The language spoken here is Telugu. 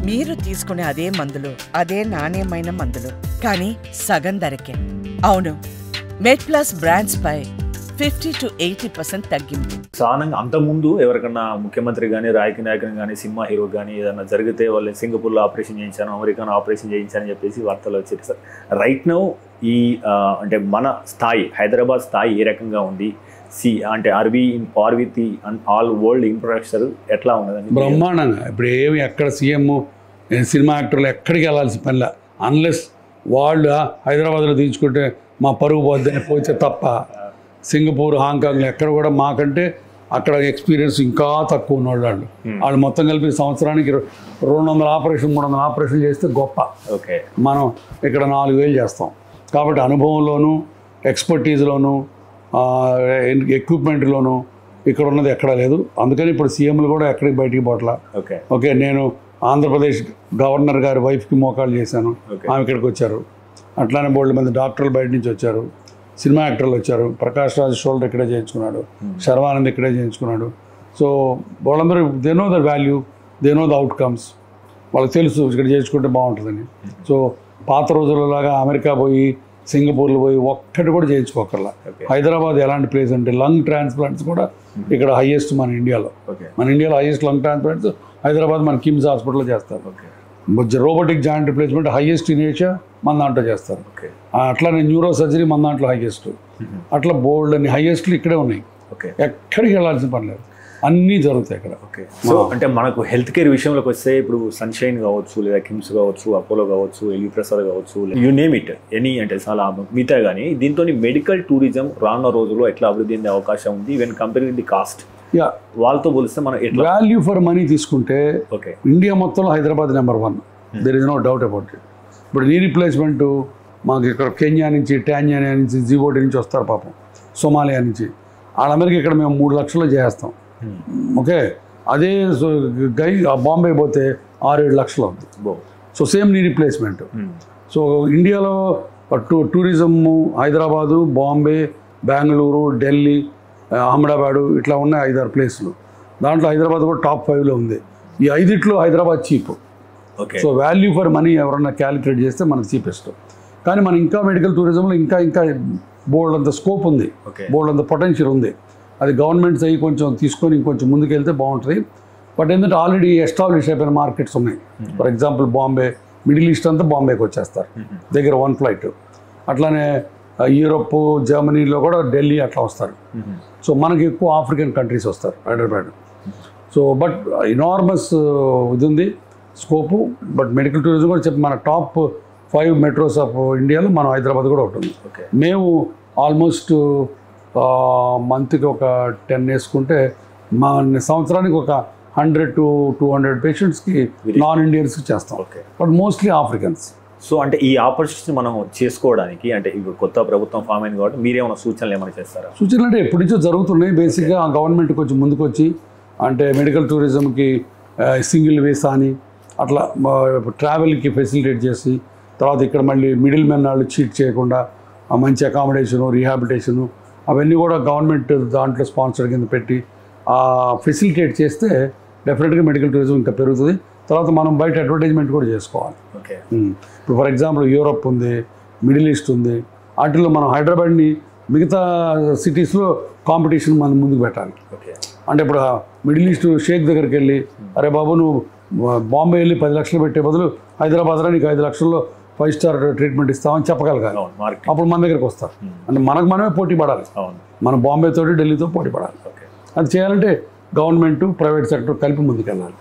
మీరు తీసుకునే అదే మందులు, అదే నాణ్యమైన మందులు, కానీ సగం ధరకే. అవును, మెడ్ప్లస్ బ్రాండ్స్ పై 50 to 80% తగ్గింపు. సాధారణంగా అంతకుముందు ఎవరికన్నా ముఖ్యమంత్రి కానీ, రాజకీయ నాయకుని కానీ, సినిమా హీరో కానీ ఏదైనా జరిగితే వాళ్ళు సింగపూర్లో ఆపరేషన్ చేయించాను, అమెరికాలో ఆపరేషన్ చేయించానని చెప్పేసి వార్తలు వచ్చేది సార్. రైట్ నౌ ఈ అంటే మన స్థాయి, హైదరాబాద్ స్థాయి ఏ రకంగా ఉంది? అంటే are we in par with the all world infrastructure ఎట్లా ఉన్నదని? బ్రహ్మాండంగా. ఇప్పుడు ఏమి ఎక్కడ సీఎం సినిమా యాక్టర్లు ఎక్కడికి వెళ్ళాల్సిన పనిలా, అన్లెస్ వాళ్ళు హైదరాబాద్లో తీర్చుకుంటే మా పరుగు పోద్దని పోతే తప్ప సింగపూర్, హాంకాంగ్లో ఎక్కడ కూడా మాకంటే అక్కడ ఎక్స్పీరియన్స్ ఇంకా తక్కువ ఉన్నవాళ్ళు. వాళ్ళు మొత్తం కలిపి సంవత్సరానికి 200 ఆపరేషన్ 300 ఆపరేషన్ చేస్తే గొప్ప. ఓకే, మనం ఇక్కడ 4000 చేస్తాం. కాబట్టి అనుభవంలోనూ, ఎక్స్పర్టీజ్లోనూ, ఎక్విప్మెంట్లోనూ ఇక్కడ ఉన్నది ఎక్కడా లేదు. అందుకని ఇప్పుడు సీఎంలు కూడా ఎక్కడికి బయటికి పోట్లా. ఓకే, నేను ఆంధ్రప్రదేశ్ గవర్నర్ గారి వైఫ్కి మోకాలు చేశాను, ఆమె ఇక్కడికి వచ్చారు. అట్లానే బోల్డ్ మంది డాక్టర్లు బయట నుంచి వచ్చారు, సినిమా యాక్టర్లు వచ్చారు. ప్రకాష్ రాజ్ షోల్డర్ ఇక్కడే చేయించుకున్నాడు, శర్వానంద్ ఇక్కడే చేయించుకున్నాడు. సో వాళ్ళందరూ they know the value, they know the outcomes. వాళ్ళకి తెలుసు ఇక్కడ చేయించుకుంటే బాగుంటుందని. సో పాత రోజులలాగా అమెరికా పోయి, సింగపూర్లో పోయి ఒక్కటి కూడా చేయించుకోకర్లా. హైదరాబాద్ ఎలాంటి ప్లేస్ అంటే లంగ్ ట్రాన్స్ప్లాంట్స్ కూడా ఇక్కడ హైయెస్ట్ మన ఇండియాలో. హైయెస్ట్ లంగ్ ట్రాన్స్ప్లాంట్స్ హైదరాబాద్ మన కిమ్స్ హాస్పిటల్లో చేస్తారు. Robotic joint replacement highest in Asia మన దాంట్లో చేస్తారు. అట్లానే న్యూరో సర్జరీ మన దాంట్లో హైయెస్ట్. అట్లా బోల్డ్ అని హైయెస్ట్లు ఇక్కడే ఉన్నాయి. ఎక్కడికి వెళ్ళాల్సిన పని లేదు, అన్నీ జరుగుతాయి ఇక్కడ. ఓకే, సో అంటే మనకు హెల్త్ కేర్ విషయంలోకి వస్తే ఇప్పుడు సన్షైన్ కావచ్చు, లేదా కిమ్స్ కావచ్చు, అపోలో కావచ్చు, ఎల్వి ప్రసాద్ కావచ్చు, యూ నేమ్ ఇట్ ఎనీ, అంటే చాలా మిగతా. కానీ దీంతో మెడికల్ టూరిజం రానున్న రోజుల్లో ఎట్లా అభివృద్ధి చెందే అవకాశం ఉంది? ఈవెన్ కంపేర్ ది కాస్ట్ వాళ్ళతో పోలిస్తే మనం ఎట్లా వాల్యూ ఫర్ మనీ తీసుకుంటే ఇండియా మొత్తంలో Hyderabad number 1. There is no doubt about it. ఇప్పుడు నీ రిప్లేస్మెంట్ మాకు ఇక్కడ కెన్యా నుంచి, టాంజానియా నుంచి, జిబోటి నుంచి వస్తారు పాపం, సోమాలియా నుంచి. వాళ్ళందరికీ ఇక్కడ మేము 3 లక్షలు చేస్తాం. ఓకే, అదే బాంబే పోతే 6-7 లక్షలు అవుతుంది. So same knee replacement. So ఇండియాలో టూరిజము హైదరాబాదు, బాంబే, బెంగళూరు, ఢిల్లీ, అహ్మదాబాదు ఇట్లా ఉన్నాయి 5-6 ప్లేసులు. దాంట్లో హైదరాబాద్ కూడా టాప్ 5లో ఉంది. ఈ 5 Hyderabad cheap. So value for money ఎవరన్నా క్యాలిక్యులేట్ చేస్తే మనకు చీపెస్ట్. కానీ మనం ఇంకా మెడికల్ టూరిజంలో ఇంకా బోల్డ్ అంత స్కోప్ ఉంది, బోల్డ్ అంత పొటెన్షియల్ ఉంది. అది గవర్నమెంట్స్ అయ్యి కొంచెం తీసుకొని ఇంకొంచెం ముందుకు వెళ్తే బాగుంటుంది. బట్ ఎందుకంటే ఆల్రెడీ ఎస్టాబ్లిష్ అయిపోయిన మార్కెట్స్ ఉన్నాయి. For example Bombay, middle east అంతా బాంబేకి వచ్చేస్తారు, దగ్గర 1 ఫ్లైట్. అట్లానే యూరోప్, జర్మనీలో కూడా ఢిల్లీ అట్లా వస్తారు. సో మనకి ఎక్కువ ఆఫ్రికన్ కంట్రీస్ వస్తారు హైదరాబాద్. సో బట్ ఎనార్మస్ ఇది ఉంది స్కోపు. బట్ మెడికల్ టూరిజం కూడా చెప్పి మన టాప్ 5 మెట్రోస్ ఆఫ్ ఇండియాలో మనం హైదరాబాద్ కూడా ఉంటుంది. మేము ఆల్మోస్ట్ మంత్కి ఒక 10 వేసుకుంటే మా సంవత్సరానికి ఒక 100 to 200 పేషెంట్స్కి నాన్ ఇండియన్స్కి చేస్తాం. But mostly Africans. సో అంటే ఈ ఆపర్చునిటీ మనం చేసుకోవడానికి, అంటే ఇప్పుడు కొత్త ప్రభుత్వం ఫామ్ అయింది కాబట్టి మీరేమైనా సూచనలు ఏమైనా చేస్తారా? సూచనలు అంటే ఎప్పటి నుంచో జరుగుతున్నాయి. బేసిక్గా గవర్నమెంట్ కొంచెం ముందుకు వచ్చి అంటే మెడికల్ టూరిజంకి సింగిల్ వీసా అని అట్లా ట్రావెల్కి ఫెసిలిటేట్ చేసి, తర్వాత ఇక్కడ మళ్ళీ మిడిల్ మెన్ వాళ్ళు చీట్ చేయకుండా మంచి అకామిడేషను, రీహాబిలిటేషను అవన్నీ కూడా గవర్నమెంట్ దాంట్లో స్పాన్సర్ కింద పెట్టి ఫెసిలిటేట్ చేస్తే డెఫినెట్గా మెడికల్ టూరిజం ఇంకా పెరుగుతుంది. తర్వాత మనం బయట అడ్వర్టైజ్మెంట్ కూడా చేసుకోవాలి. ఇప్పుడు ఫర్ ఎగ్జాంపుల్ యూరోప్ ఉంది, మిడిల్ ఈస్ట్ ఉంది. వాటిల్లో మనం హైదరాబాద్ని మిగతా సిటీస్లో కాంపిటీషన్ మనం ముందుకు పెట్టాలి. అంటే ఇప్పుడు మిడిల్ ఈస్ట్ షేక్ దగ్గరికి వెళ్ళి, అరే బాబు నువ్వు బాంబే వెళ్ళి 10 లక్షలు పెట్టే బదులు హైదరాబాద్లో నీకు 5 లక్షల్లో 5 స్టార్ ట్రీట్మెంట్ ఇస్తామని చెప్పగలగాలి. అప్పుడు మన దగ్గరికి వస్తారు. అంటే మనమే పోటీ పడాలి. మన బాంబేతో, ఢిల్లీతో పోటీ పడాలి. అది చేయాలంటే గవర్నమెంట్, ప్రైవేట్ సెక్టర్ కలిపి ముందుకెళ్ళాలి.